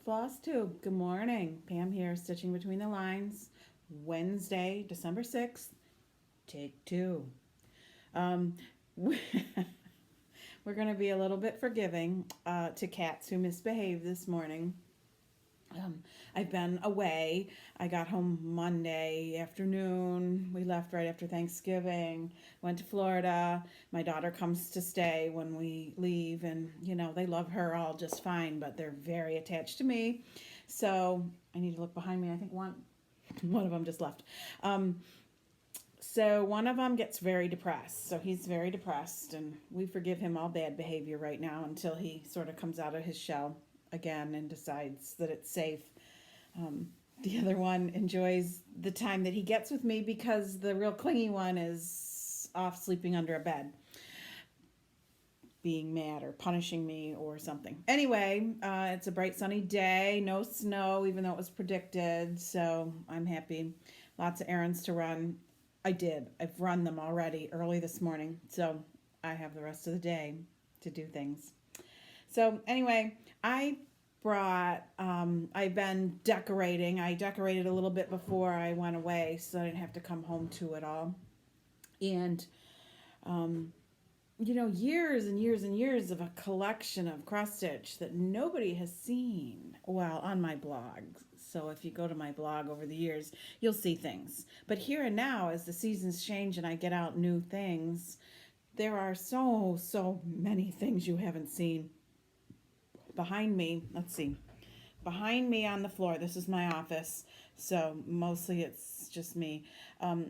Flosstube. Good morning. Pam here, stitching between the lines. Wednesday, December 6th, take two. Um, we're going to be a little bit forgiving to cats who misbehaved this morning. Um, I've been away. I got home Monday afternoon. We left right after Thanksgiving. Went to Florida. My daughter comes to stay when we leave, and they love her all just fine, but they're very attached to me. So I need to look behind me. I think one of them just left. So one of them gets very depressed. So he's very depressed, and we forgive him all bad behavior right now until he sort of comes out of his shell again and decides that it's safe. The other one enjoys the time that he gets with me because the real clingy one is off sleeping under a bed, being mad or punishing me or something. Anyway, it's a bright sunny day, no snow, even though it was predicted, so I'm happy. Lots of errands to run. I've run them already early this morning, so I have the rest of the day to do things. So anyway, I've been decorating. I decorated a little bit before I went away, so I didn't have to come home to it all. And, years and years and years of a collection of cross stitch that nobody has seen. Well, on my blog. So if you go to my blog over the years, you'll see things. But here and now, as the seasons change and I get out new things, there are so many things you haven't seen. Behind me, let's see. Behind me on the floor, this is my office, so mostly it's just me. Where's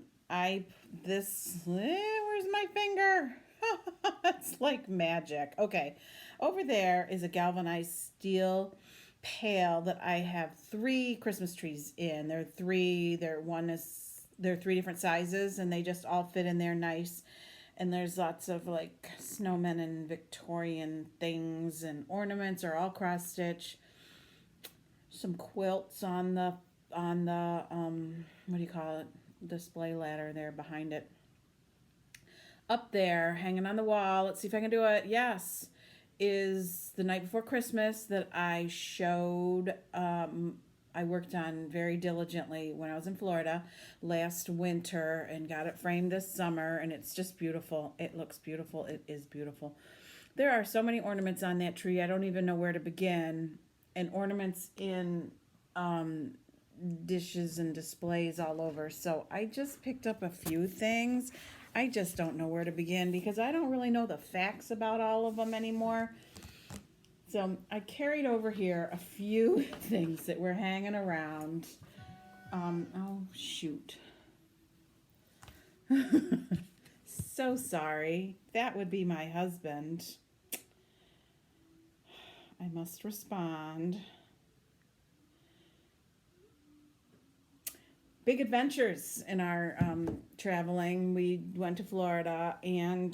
my finger? It's like magic. Okay, over there is a galvanized steel pail that I have 3 Christmas trees in. They're three different sizes, and they just all fit in there nice. And there's lots of like snowmen and Victorian things, and ornaments are all cross stitch. Some quilts on the what do you call it? Display ladder there behind it. Up there, hanging on the wall. Let's see if I can do it. Yes, is the night before Christmas that I showed. I worked on very diligently when I was in Florida last winter and got it framed this summer, and it's just beautiful. It looks beautiful. It is beautiful. There are so many ornaments on that tree. I don't even know where to begin. And ornaments in dishes and displays all over. So I just picked up a few things. I just don't know where to begin because I don't really know the facts about all of them anymore. So I carried over here a few things that were hanging around. Oh, shoot. So sorry. That would be my husband. I must respond. Big adventures in our traveling. We went to Florida, and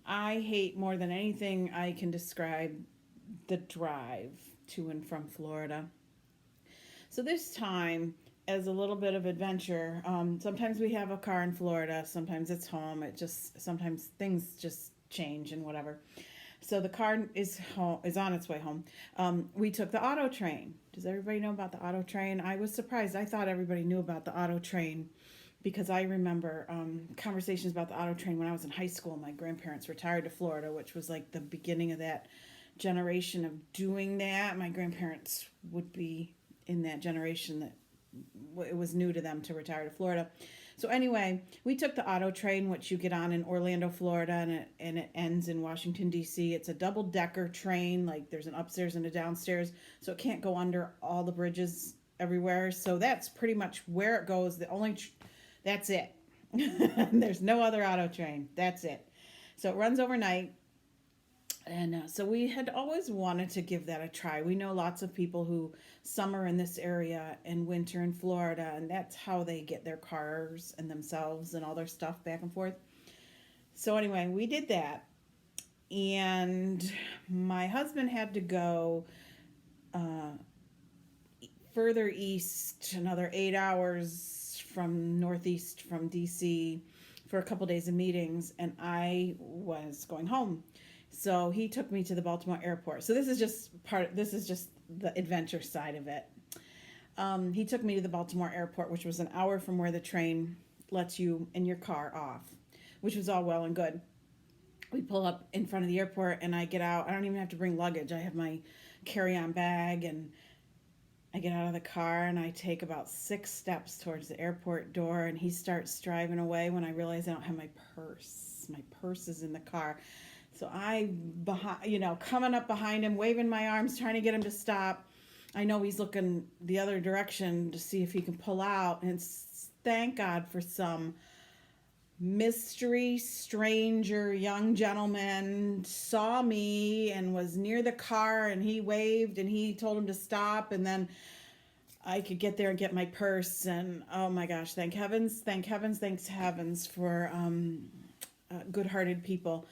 I hate more than anything I can describe the drive to and from Florida. So this time, as a little bit of adventure, sometimes we have a car in Florida, sometimes it's home. Sometimes things just change and whatever. So the car is on its way home. We took the auto train. Does everybody know about the auto train? I was surprised. I thought everybody knew about the auto train because I remember conversations about the auto train when I was in high school. My grandparents retired to Florida, which was like the beginning of that generation of doing that. My grandparents would be in that generation that it was new to them to retire to Florida. So anyway, we took the auto train, which you get on in Orlando, Florida, and it ends in Washington, D.C. It's a double-decker train. Like there's an upstairs and a downstairs, so it can't go under all the bridges everywhere. So that's pretty much where it goes. That's it. There's no other auto train. That's it. So it runs overnight. And so we had always wanted to give that a try. We know lots of people who summer in this area and winter in Florida, and that's how they get their cars and themselves and all their stuff back and forth. So anyway, we did that. And my husband had to go further east, another 8 hours from northeast from DC for a couple days of meetings, and I was going home. So he took me to the Baltimore airport. So this is just the adventure side of it. He took me to the Baltimore airport, which was an hour from where the train lets you in your car off, which was all well and good. We pull up in front of the airport and I get out. I don't even have to bring luggage. I have my carry-on bag, and I get out of the car and I take about 6 steps towards the airport door, and he starts driving away when I realize I don't have my purse. My purse is in the car. So coming up behind him, waving my arms, trying to get him to stop. I know he's looking the other direction to see if he can pull out, and thank God for some mystery stranger young gentleman saw me and was near the car, and he waved and he told him to stop, and then I could get there and get my purse. And oh my gosh, thanks heavens for good-hearted people,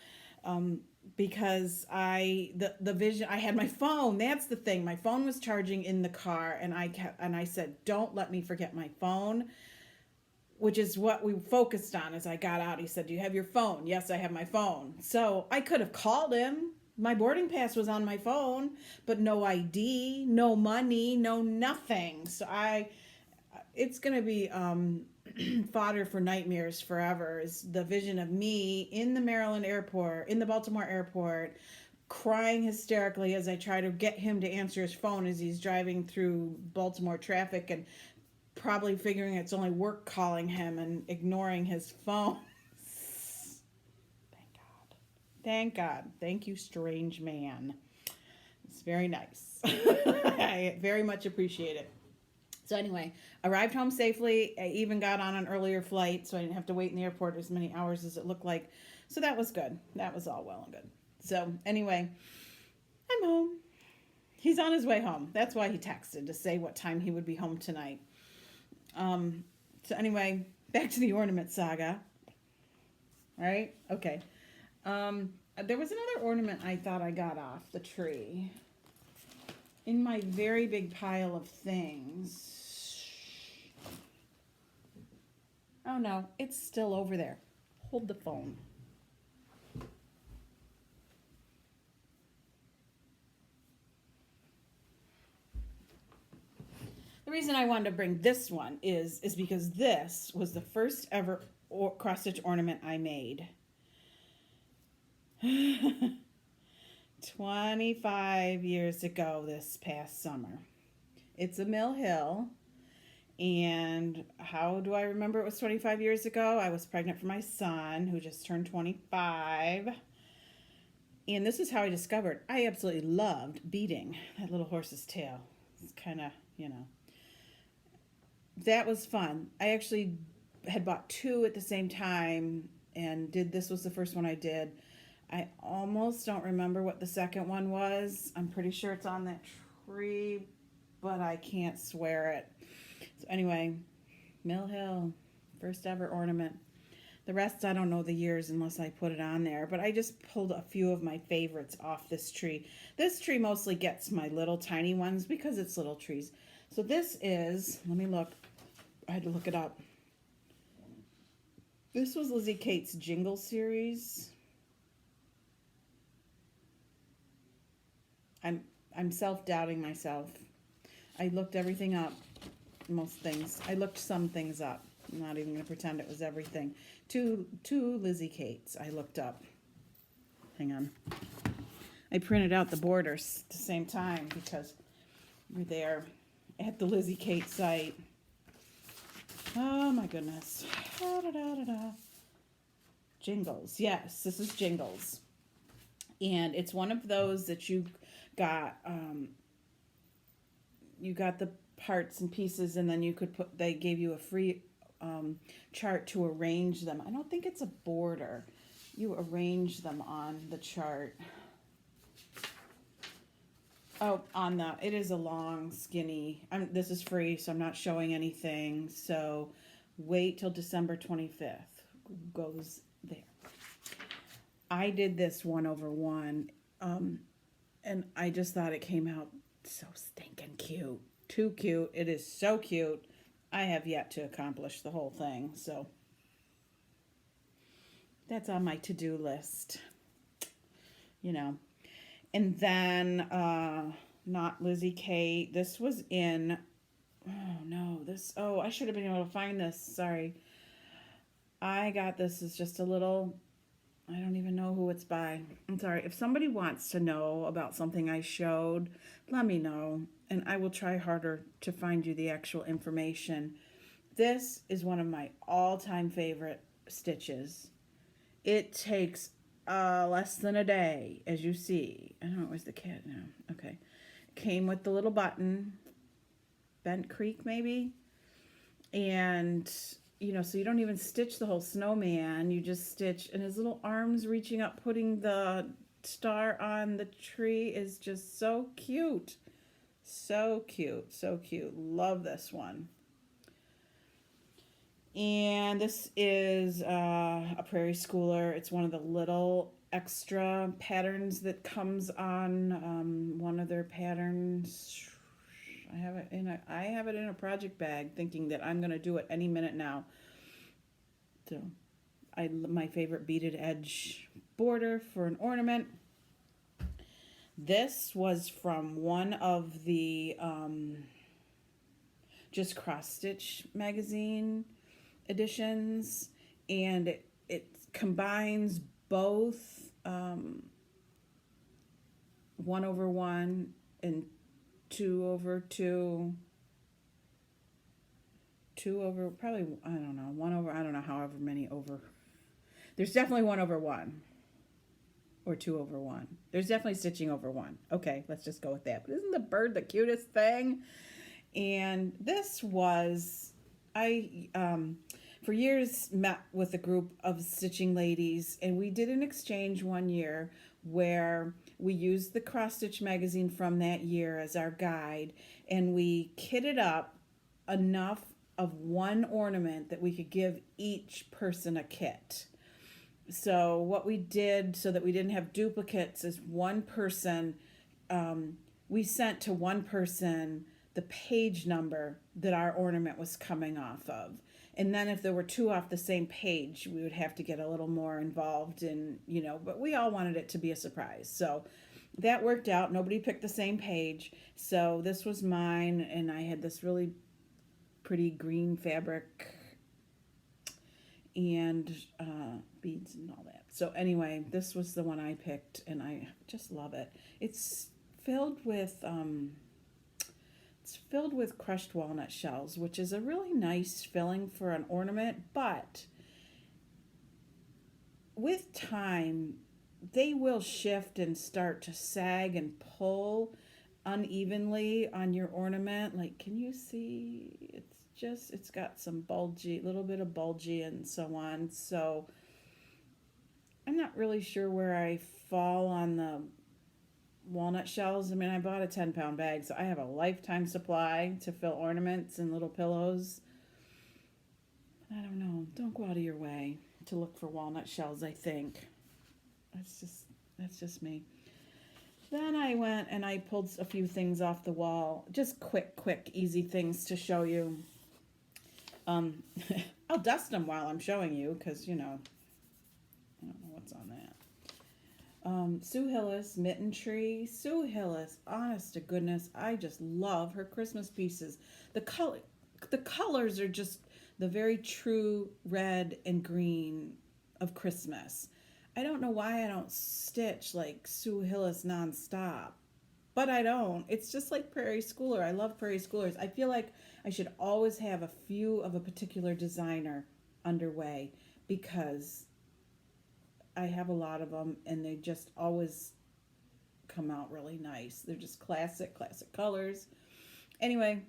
because the vision, I had my phone. That's the thing, my phone was charging in the car, and I said, don't let me forget my phone, which is what we focused on. As I got out, he said, do you have your phone? Yes, I have my phone. So I could have called him. My boarding pass was on my phone, but no ID, no money, no nothing. So it's going to be fodder for nightmares forever, is the vision of me in the Baltimore airport, crying hysterically as I try to get him to answer his phone as he's driving through Baltimore traffic, and probably figuring it's only work calling him and ignoring his phone. Thank God. Thank God. Thank you, strange man. It's very nice. I very much appreciate it. So anyway, arrived home safely. I even got on an earlier flight, so I didn't have to wait in the airport as many hours as it looked like. So that was good. That was all well and good. So anyway, I'm home. He's on his way home. That's why he texted to say what time he would be home tonight. So anyway, back to the ornament saga. Right? Okay. There was another ornament I thought I got off the tree in my very big pile of things. Oh no, it's still over there. Hold the phone. The reason I wanted to bring this one is because this was the first ever cross-stitch ornament I made. 25 years ago this past summer. It's a Mill Hill, and how do I remember it was 25 years ago? I was pregnant for my son, who just turned 25. And this is how I discovered I absolutely loved beading that little horse's tail. It's kind of, that was fun. I actually had bought 2 at the same time and this was the first one I did. I almost don't remember what the second one was. I'm pretty sure it's on that tree, but I can't swear it. So anyway, Mill Hill, first ever ornament. The rest, I don't know the years unless I put it on there, but I just pulled a few of my favorites off this tree. This tree mostly gets my little tiny ones because it's little trees. So this is, let me look. I had to look it up. This was Lizzie Kate's Jingle series. I'm self-doubting myself. I looked everything up, most things. I looked some things up. I'm not even going to pretend it was everything. Two Lizzie Kates I looked up. Hang on. I printed out the borders at the same time because we're there at the Lizzie Kate site. Oh my goodness. Jingles. Yes, this is Jingles. And it's one of those that you got the parts and pieces, and then they gave you a free chart to arrange them. I don't think it's a border. You arrange them on the chart. Oh, it is a long, skinny, this is free, so I'm not showing anything, so wait till December 25th, goes there. I did this 1/1, and I just thought it came out so stinking cute. Too cute. It is so cute. I have yet to accomplish the whole thing, so that's on my to-do list. you know. And then, not Lizzie Kate. This was in, oh no, I should have been able to find this. Sorry. I got this as just a little, I don't even know who it's by. I'm sorry. If somebody wants to know about something I showed, let me know. And I will try harder to find you the actual information. This is one of my all-time favorite stitches. It takes less than a day, as you see. I don't know, where's the cat now? Okay. Came with the little button, Bent Creek maybe. And, so you don't even stitch the whole snowman. You just stitch, and his little arms reaching up, putting the star on the tree is just so cute. So cute, so cute. Love this one. And this is a Prairie Schooler. It's one of the little extra patterns that comes on one of their patterns. I have it in a project bag, thinking that I'm gonna do it any minute now. So, my favorite beaded edge border for an ornament. This was from one of the just cross stitch magazine editions, and it combines both 1/1 and 2/2, probably, I don't know, I don't know, however many over. There's definitely 1/1 or 2/1. There's definitely stitching over 1. Okay, let's just go with that. But isn't the bird the cutest thing? And this was, I for years met with a group of stitching ladies, and we did an exchange one year where we used the cross stitch magazine from that year as our guide, and we kitted up enough of one ornament that we could give each person a kit. So what we did, so that we didn't have duplicates, is one person, we sent to one person the page number that our ornament was coming off of. And then if there were two off the same page, we would have to get a little more involved in, but we all wanted it to be a surprise. So that worked out. Nobody picked the same page. So this was mine, and I had this really pretty green fabric and beads and all that. So anyway, this was the one I picked, and I just love it. It's filled with crushed walnut shells, which is a really nice filling for an ornament, but with time they will shift and start to sag and pull unevenly on your ornament. Like, can you see? It's got some little bit of bulgy and so on. So I'm not really sure where I fall on the walnut shells. I mean, I bought a 10-pound bag, so I have a lifetime supply to fill ornaments and little pillows. I don't know. Don't go out of your way to look for walnut shells, I think. That's just me. Then I went and I pulled a few things off the wall. Just quick, easy things to show you. I'll dust them while I'm showing you, because, I don't know what's on that. Sue Hillis Mitten Tree. Sue Hillis, honest to goodness, I just love her Christmas pieces. The colors are just the very true red and green of Christmas. I don't know why I don't stitch like Sue Hillis nonstop, but I don't. It's just like Prairie Schooler. I love Prairie Schoolers. I feel like I should always have a few of a particular designer underway, because I have a lot of them, and they just always come out really nice. They're just classic colors. Anyway,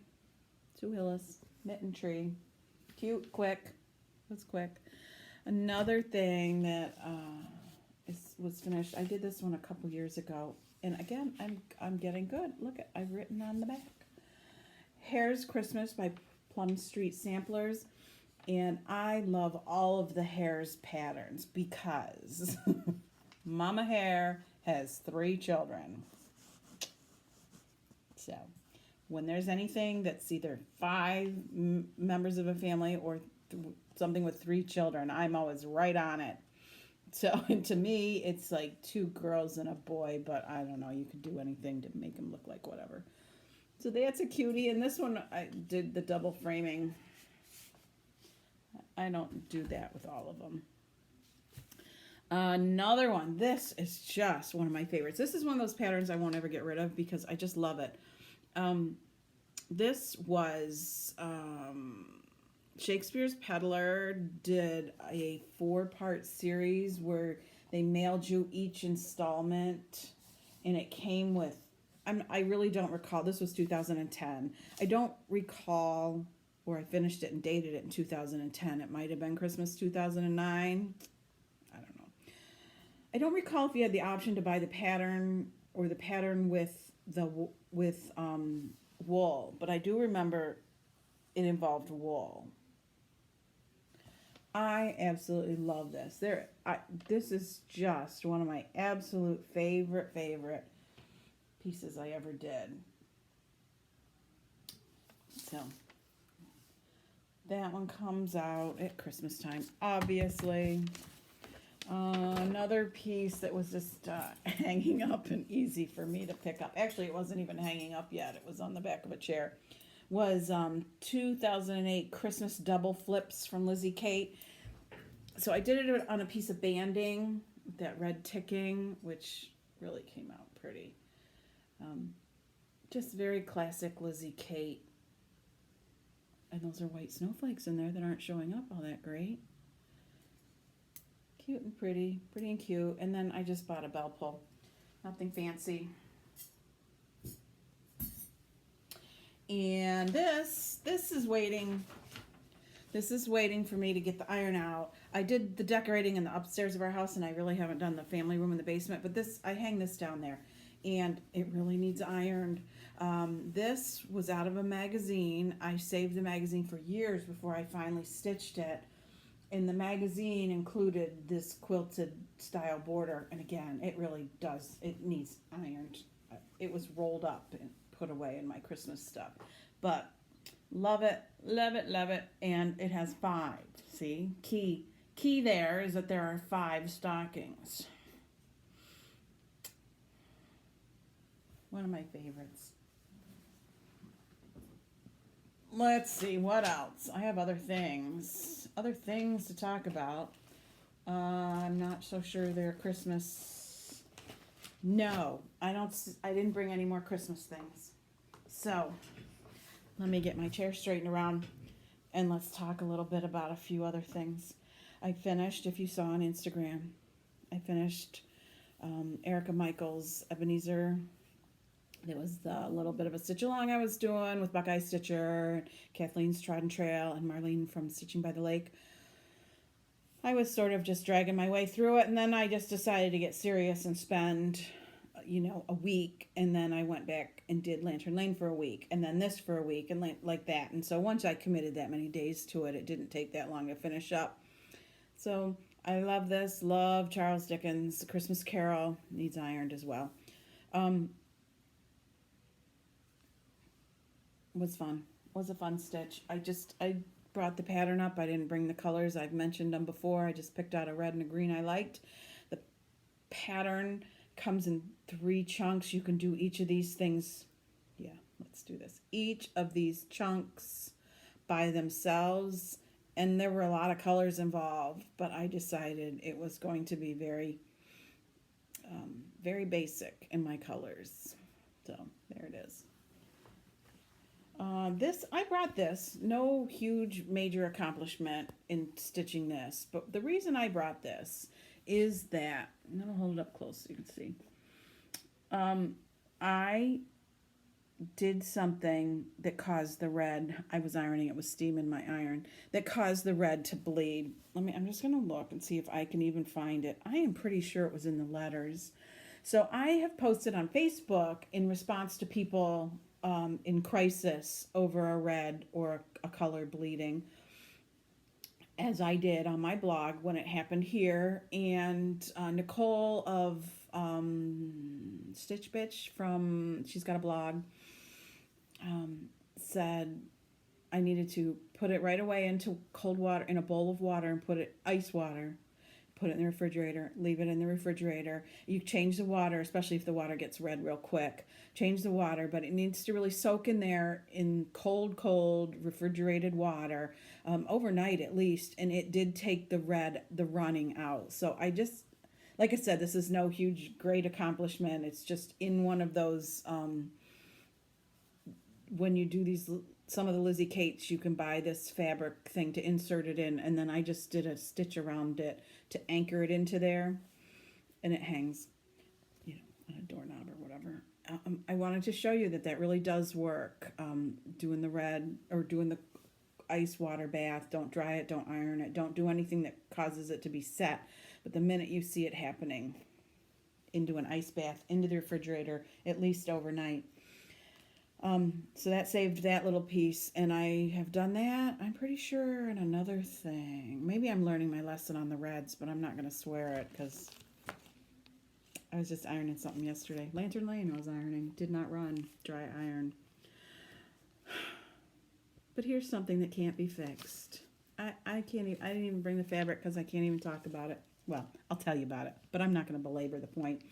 Sue Hillis, Mitten Tree. Cute, quick. That's quick. Another thing that was finished, I did this one a couple years ago, and again, I'm getting good. Look, I've written on the back. Hare's Christmas by Plum Street Samplers. And I love all of the Hare's patterns, because Mama Hare has 3 children. So when there's anything that's either 5 members of a family or something with 3 children, I'm always right on it. So, and to me, it's like two girls and a boy, but I don't know. You could do anything to make them look like whatever. So that's a cutie. And this one, I did the double framing. I don't do that with all of them. Another one. This is just one of my favorites. This is one of those patterns I won't ever get rid of because I just love it. This was Shakespeare's Peddler did a 4-part series where they mailed you each installment, and it came with. I really don't recall. This was 2010. I don't recall where I finished it and dated it in 2010. It might have been Christmas 2009. I don't know. I don't recall if you had the option to buy the pattern or the pattern with wool, but I do remember it involved wool. I absolutely love this. This is just one of my absolute favorite pieces I ever did. So that one comes out at Christmas time, obviously. Another piece that was just hanging up and easy for me to pick up. Actually, it wasn't even hanging up yet. It was on the back of a chair. Was 2008 Christmas double flips from Lizzie Kate. So I did it on a piece of banding, that red ticking, which really came out pretty. Just very classic Lizzie Kate. And those are white snowflakes in there that aren't showing up all that great. Cute and pretty and cute. And then I just bought a bell pull. Nothing fancy. And this is waiting. This is waiting for me to get the iron out. I did the decorating in the upstairs of our house, and I really haven't done the family room in the basement. But I hang this down there, and it really needs ironed. This was out of a magazine. I saved the magazine for years before I finally stitched it. And the magazine included this quilted style border. And again, it really does. It needs ironed. It was rolled up and put away in my Christmas stuff. But love it, love it, love it. And it has 5. See? Key there is that there are 5 stockings. One of my favorites. Let's see, what else? I have other things to talk about. I'm not so sure they're Christmas. No, I didn't bring any more Christmas things. So, let me get my chair straightened around and let's talk a little bit about a few other things. I finished, if you saw on Instagram, Erica Michaels' Ebenezer. There was the little bit of a stitch along I was doing with Buckeye Stitcher, Kathleen's Trodden Trail, and Marlene from Stitching by the Lake. I was sort of just dragging my way through it, and then I just decided to get serious and spend, a week, and then I went back and did Lantern Lane for a week, and then this for a week, and like that. And so once I committed that many days to it, it didn't take that long to finish up. So I love this. Love Charles Dickens' Christmas Carol. Needs ironed as well. Was fun. Was a fun stitch. I brought the pattern up. I didn't bring the colors. I've mentioned them before. I just picked out a red and a green I liked. The pattern comes in 3 chunks. You can do each of these things. Yeah, let's do this. Each of these chunks by themselves. And there were a lot of colors involved, but I decided it was going to be very, very basic in my colors. So there it is. I brought this, no huge major accomplishment in stitching this, but the reason I brought this is that, and I'll hold it up close so you can see, I did something that caused the red, I was ironing it with steam in my iron, that caused the red to bleed. I'm just going to look and see if I can even find it. I am pretty sure it was in the letters. So I have posted on Facebook in response to people in crisis over a red or a color bleeding, as I did on my blog when it happened here. And Nicole of Stitch Bitch she's got a blog, said I needed to put it right away into cold water, in a bowl of water, and put put it in the refrigerator, leave it in the refrigerator. You change the water, especially if the water gets red real quick. Change the water, but it needs to really soak in there in cold refrigerated water overnight at least. And it did take the running out. So I just, like I said, this is no huge, great accomplishment. It's just in one of those, when you do these, some of the Lizzie Kates, you can buy this fabric thing to insert it in. And then I just did a stitch around it to anchor it into there. And it hangs, you know, on a doorknob or whatever. I wanted to show you that that really does work. Doing the red or doing the ice water bath. Don't dry it, don't iron it, don't do anything that causes it to be set. But the minute you see it happening, into an ice bath, into the refrigerator, at least overnight. So that saved that little piece, and I have done that, I'm pretty sure, and another thing. Maybe I'm learning my lesson on the reds, but I'm not going to swear it, because I was just ironing something yesterday. Lantern Lane I was ironing. Did not run. Dry iron. But here's something that can't be fixed. I can't even, I didn't even bring the fabric because I can't even talk about it. Well, I'll tell you about it, but I'm not going to belabor the point.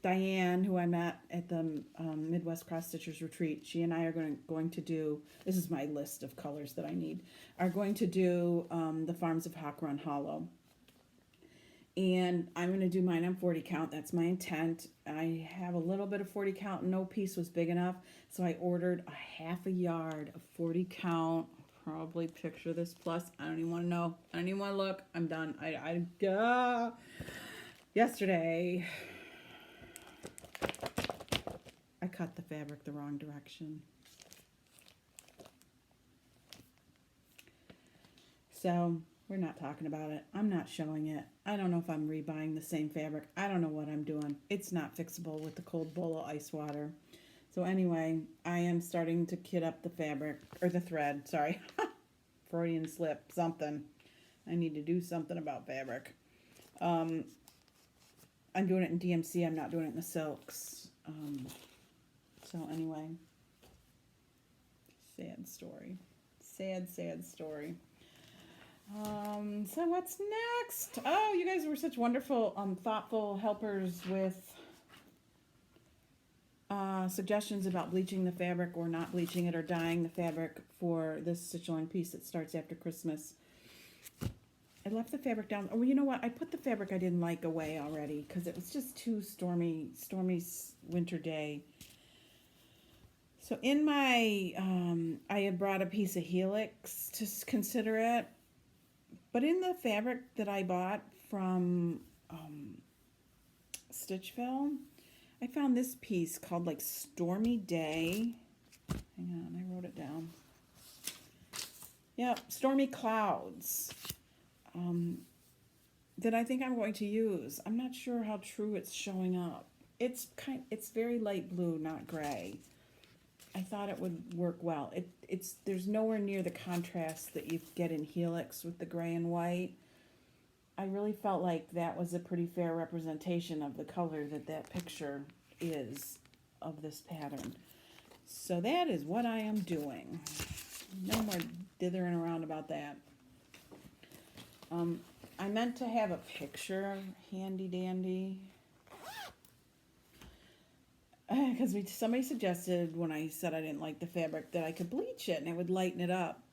Diane, who I met at the Midwest Cross Stitchers Retreat, she and I are going to do, this is my list of colors that I need, are going to do the Farms of Hawk Run Hollow. And I'm going to do mine on 40 count. That's my intent. I have a little bit of 40 count. No piece was big enough. So I ordered a half a yard of 40 count. Probably picture this plus. I don't even want to know. I don't even want to look. I'm done. Yesterday, I cut the fabric the wrong direction. So we're not talking about it. I'm not showing it. I don't know if I'm rebuying the same fabric. I don't know what I'm doing. It's not fixable with the cold bowl of ice water. So anyway, I am starting to kit up the fabric, or the thread, sorry. Freudian slip, something. I need to do something about fabric. I'm doing it in DMC. I'm not doing it in the silks. So anyway, sad story. Sad, sad story. So what's next? Oh, you guys were such wonderful, thoughtful helpers with suggestions about bleaching the fabric or not bleaching it or dyeing the fabric for this stitch along piece that starts after Christmas. I left the fabric down. Oh, you know what? I put the fabric I didn't like away already because it was just too stormy winter day. So in my, I had brought a piece of helix to consider it. But in the fabric that I bought from Stitchville, I found this piece called like Stormy Day. Hang on, I wrote it down. Yeah, Stormy Clouds. That I think I'm going to use. I'm not sure how true it's showing up. It's very light blue, not gray. I thought it would work well. There's nowhere near the contrast that you get in Helix with the gray and white. I really felt like that was a pretty fair representation of the color that picture is of this pattern. So that is what I am doing. No more dithering around about that. I meant to have a picture handy dandy. Because somebody suggested when I said I didn't like the fabric that I could bleach it and it would lighten it up.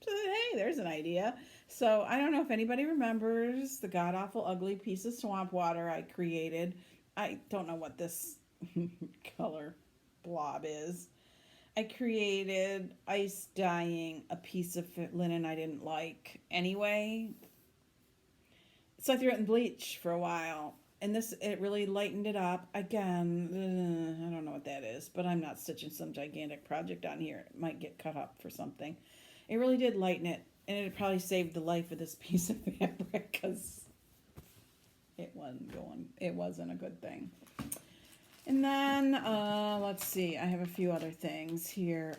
So hey, there's an idea. So I don't know if anybody remembers the god-awful ugly piece of swamp water I created. I don't know what this color blob is. I created ice dyeing a piece of linen I didn't like anyway. So I threw it in bleach for a while. And it really lightened it up. Again, I don't know what that is, but I'm not stitching some gigantic project on here. It might get cut up for something. It really did lighten it, and it probably saved the life of this piece of fabric because it wasn't a good thing. And then, let's see, I have a few other things here.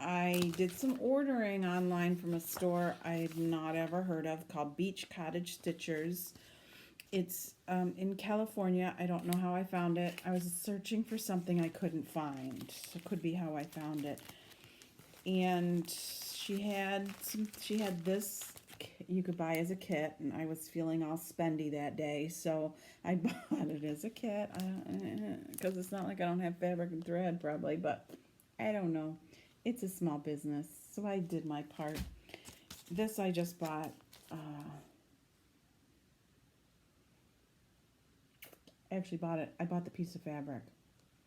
I did some ordering online from a store I had not ever heard of called Beach Cottage Stitchers. It's in California. I don't know how I found it. I was searching for something I couldn't find. So it could be how I found it. And she had this you could buy as a kit, and I was feeling all spendy that day, so I bought it as a kit. Because it's not like I don't have fabric and thread, probably, but I don't know. It's a small business, so I did my part. This I just bought. I actually bought it. I bought the piece of fabric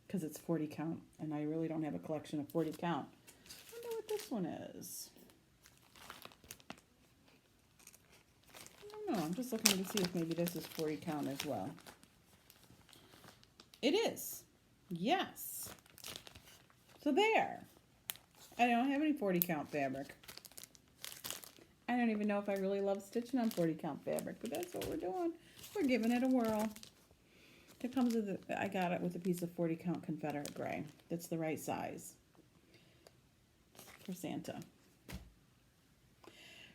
because it's 40 count, and I really don't have a collection of 40 count. I wonder what this one is. I don't know. I'm just looking to see if maybe this is 40 count as well. It is. Yes. So there. I don't have any 40 count fabric. I don't even know if I really love stitching on 40 count fabric, but that's what we're doing. We're giving it a whirl. It comes with I got it with a piece of 40 count Confederate gray. That's the right size for Santa.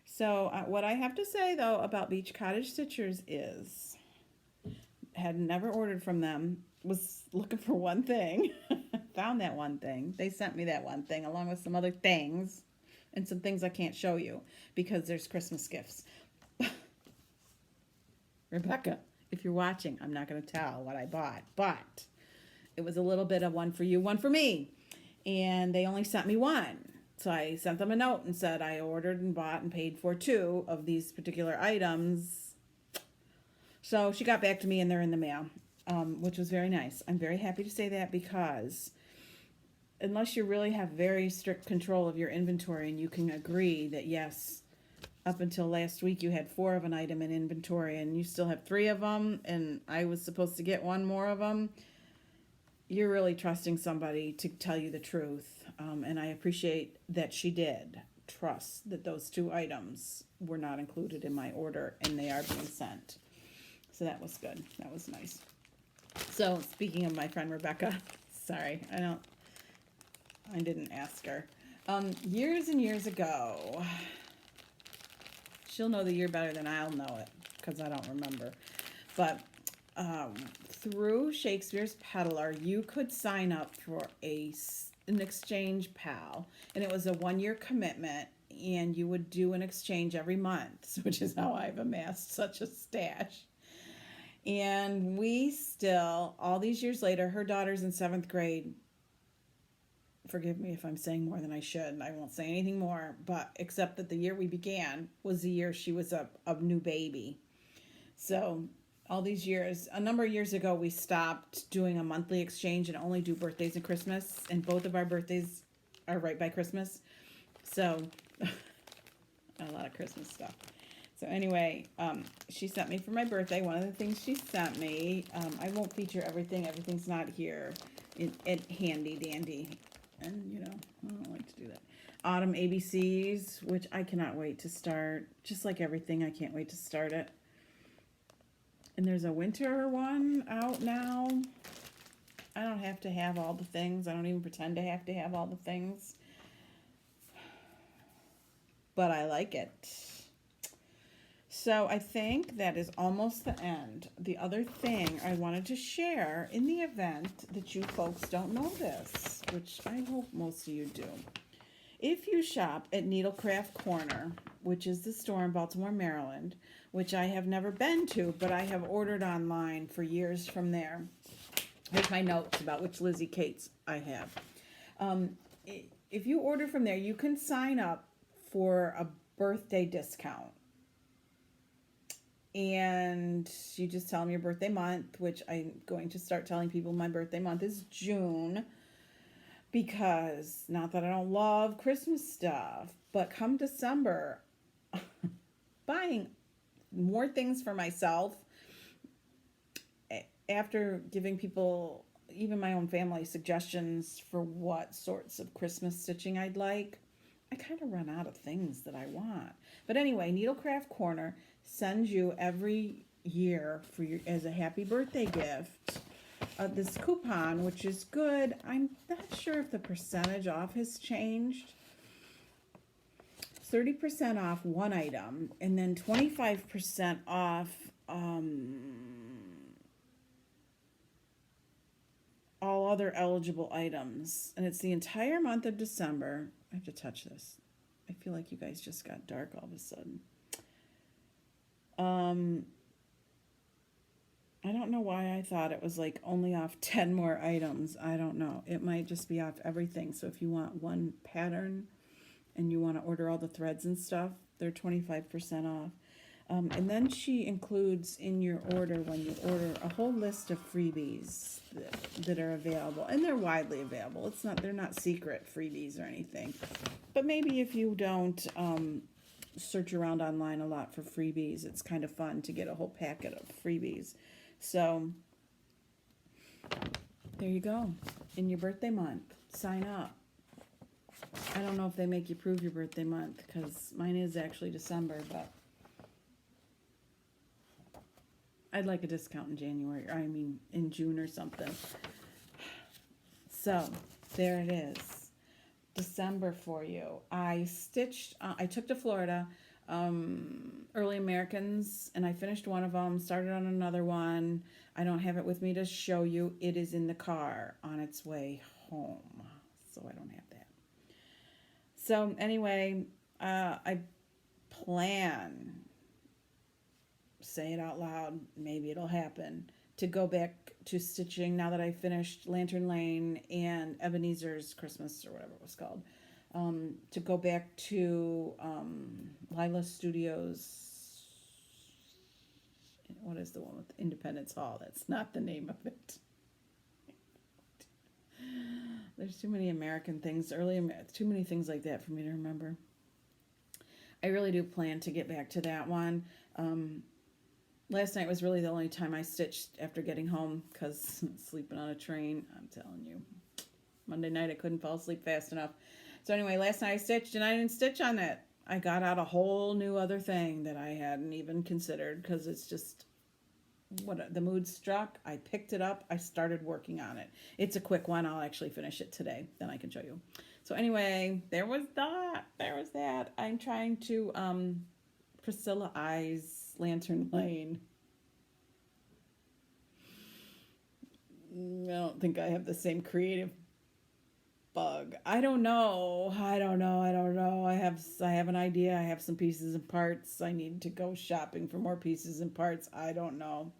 So what I have to say though about Beach Cottage Stitchers is, had never ordered from them, was looking for one thing, found that one thing. They sent me that one thing along with some other things and some things I can't show you because there's Christmas gifts. Rebecca, if you're watching, I'm not going to tell what I bought, but it was a little bit of one for you, one for me. And they only sent me one. So I sent them a note and said I ordered and bought and paid for 2 of these particular items. So she got back to me and they're in the mail, which was very nice. I'm very happy to say that because unless you really have very strict control of your inventory and you can agree that yes, up until last week you had 4 of an item in inventory and you still have 3 of them and I was supposed to get 1 more of them, you're really trusting somebody to tell you the truth. And I appreciate that she did trust that those 2 items were not included in my order and they are being sent. So that was good. That was nice. So speaking of my friend Rebecca, sorry, I didn't ask her. Years and years ago, she'll know the year better than I'll know it because I don't remember. But through Shakespeare's Peddler, you could sign up for an exchange pal, and it was a 1-year commitment, and you would do an exchange every month, which is how I've amassed such a stash. And we still, all these years later, her daughter's in 7th grade. Forgive me if I'm saying more than I should, and I won't say anything more, but except that the year we began was the year she was a new baby. So all these years, a number of years ago, we stopped doing a monthly exchange and only do birthdays and Christmas, and both of our birthdays are right by Christmas. So a lot of Christmas stuff. So anyway, she sent me for my birthday. One of the things she sent me, I won't feature everything. Everything's not here in handy dandy. And, you know, I don't like to do that. Autumn ABCs, which I cannot wait to start. Just like everything, I can't wait to start it. And there's a winter one out now. I don't have to have all the things. I don't even pretend to have all the things. But I like it. So I think that is almost the end. The other thing I wanted to share in the event that you folks don't know this, which I hope most of you do. If you shop at Needlecraft Corner, which is the store in Baltimore, Maryland, which I have never been to, but I have ordered online for years from there. Here's my notes about which Lizzie Kates I have. If you order from there, you can sign up for a birthday discount. And you just tell them your birthday month, which I'm going to start telling people my birthday month is June. Because, not that I don't love Christmas stuff, but come December, buying more things for myself, after giving people, even my own family, suggestions for what sorts of Christmas stitching I'd like, I kind of run out of things that I want. But anyway, Needlecraft Corner sends you every year for your, as a happy birthday gift, this coupon, which is good. I'm not sure if the percentage off has changed. 30% off one item, and then 25% off all other eligible items. And it's the entire month of December. I have to touch this. I feel like you guys just got dark all of a sudden. Um, I don't know why I thought it was like only off 10 more items. I don't know. It might just be off everything. So if you want one pattern and you want to order all the threads and stuff, they're 25% off. And then she includes in your order, when you order, a whole list of freebies that are available, and they're widely available. They're not secret freebies or anything. But maybe if you don't search around online a lot for freebies, it's kind of fun to get a whole packet of freebies. So there you go. In your birthday month, sign up. I don't know if they make you prove your birthday month, because mine is actually December, but I'd like a discount in January, or I mean in June or something. So there it is. December for you. I took to Florida, Early Americans, and I finished one of them, started on another one. I don't have it with me to show you. It is in the car on its way home, so I don't have that. So anyway, I plan, say it out loud, maybe it'll happen, to go back to stitching now that I finished Lantern Lane and Ebenezer's Christmas, or whatever it was called, to go back to Lila Studios. What is the one with Independence Hall? That's not the name of it. There's too many American things, too many things like that for me to remember. I really do plan to get back to that one. Last night was really the only time I stitched after getting home, because sleeping on a train, I'm telling you. Monday night I couldn't fall asleep fast enough. So anyway, last night I stitched, and I didn't stitch on it. I got out a whole new other thing that I hadn't even considered, because it's just, the mood struck. I picked it up. I started working on it. It's a quick one. I'll actually finish it today. Then I can show you. So anyway, there was that. I'm trying to Priscilla Eyes Lantern Lane. I don't think I have the same creative bug. I don't know. I have an idea. I have some pieces and parts. I need to go shopping for more pieces and parts. I don't know.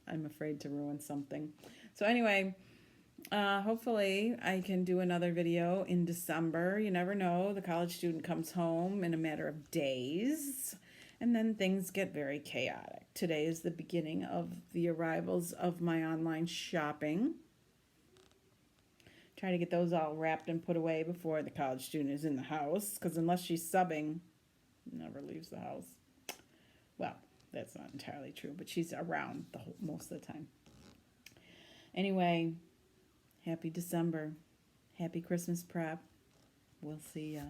I'm afraid to ruin something. So anyway, hopefully I can do another video in December. You never know. The college student comes home in a matter of days, and then things get very chaotic. Today is the beginning of the arrivals of my online shopping. Try to get those all wrapped and put away before the college student is in the house, because unless she's subbing, never leaves the house. Well, that's not entirely true, but she's around most of the time. Anyway, happy December. Happy Christmas prep. We'll see ya.